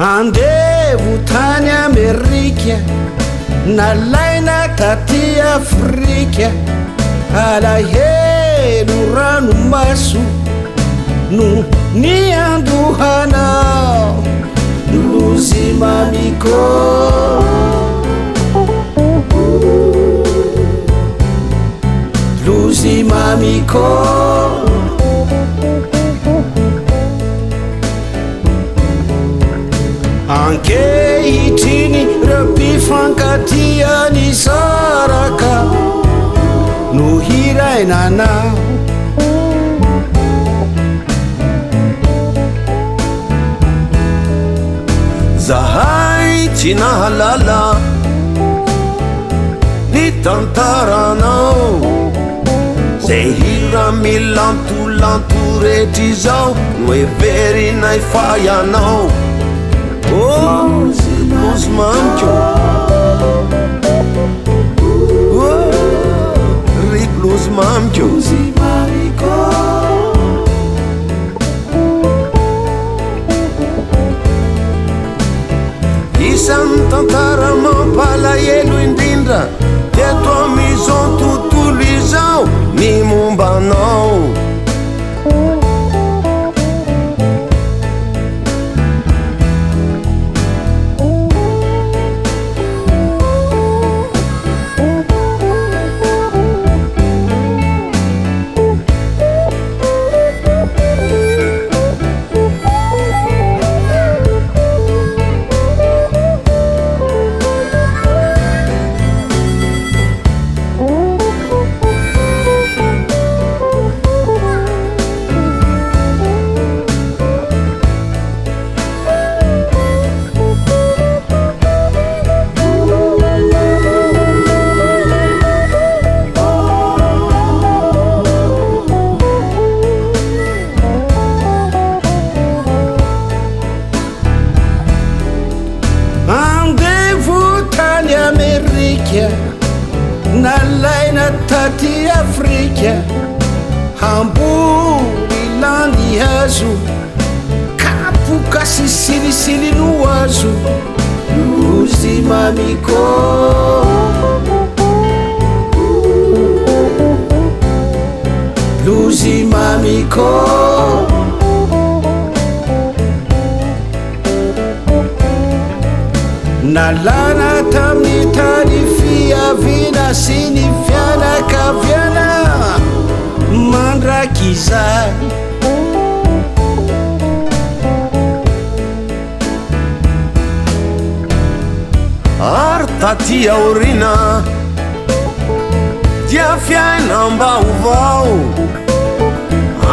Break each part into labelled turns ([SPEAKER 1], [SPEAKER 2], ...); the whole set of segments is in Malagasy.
[SPEAKER 1] andevo tany Amerika nalaina taty Afrika alahelo ranomaso no niandohanao lozy mamiko lozy mamiko ankehitriny rapifankatiany saraka no hirainanao zahay tsy nahalala ny tantaranao zay hira milantolanto rehetra izao no everinay fayanao blues mamiko ry blues mamiko isan'ny tantara mampalahelo indrindra teto amizao tontolo izao ny mombanao nalaina taty Afrika hamboly landy hazo kapoka sy silisilino azo lozy mamiko lozy mamiko nalana tamin'ny tany fiaviana sy ny fianakaviana mandraky izay ary taty aorina dia fiainam-baovao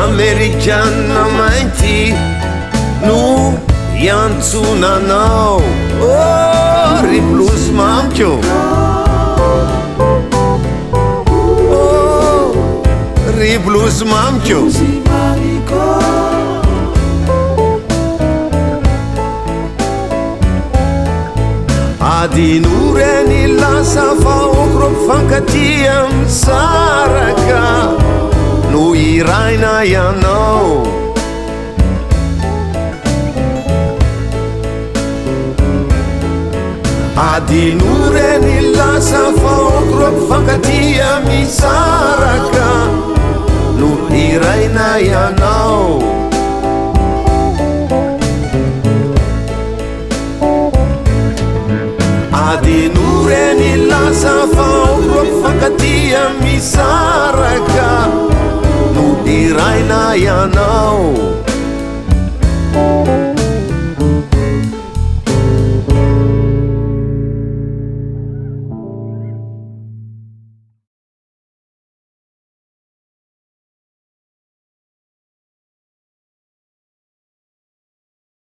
[SPEAKER 1] amerikanina mainty no iantsonanao ry blues mamiko ry blues mamiko adinureny lasa faokro mpifankatia misaraka no iraina ianao adinureny lasa faokro mpifankatia misaraka no iraina ianao adinureny lasa faokro mpifankatia misaraka no iraina ianao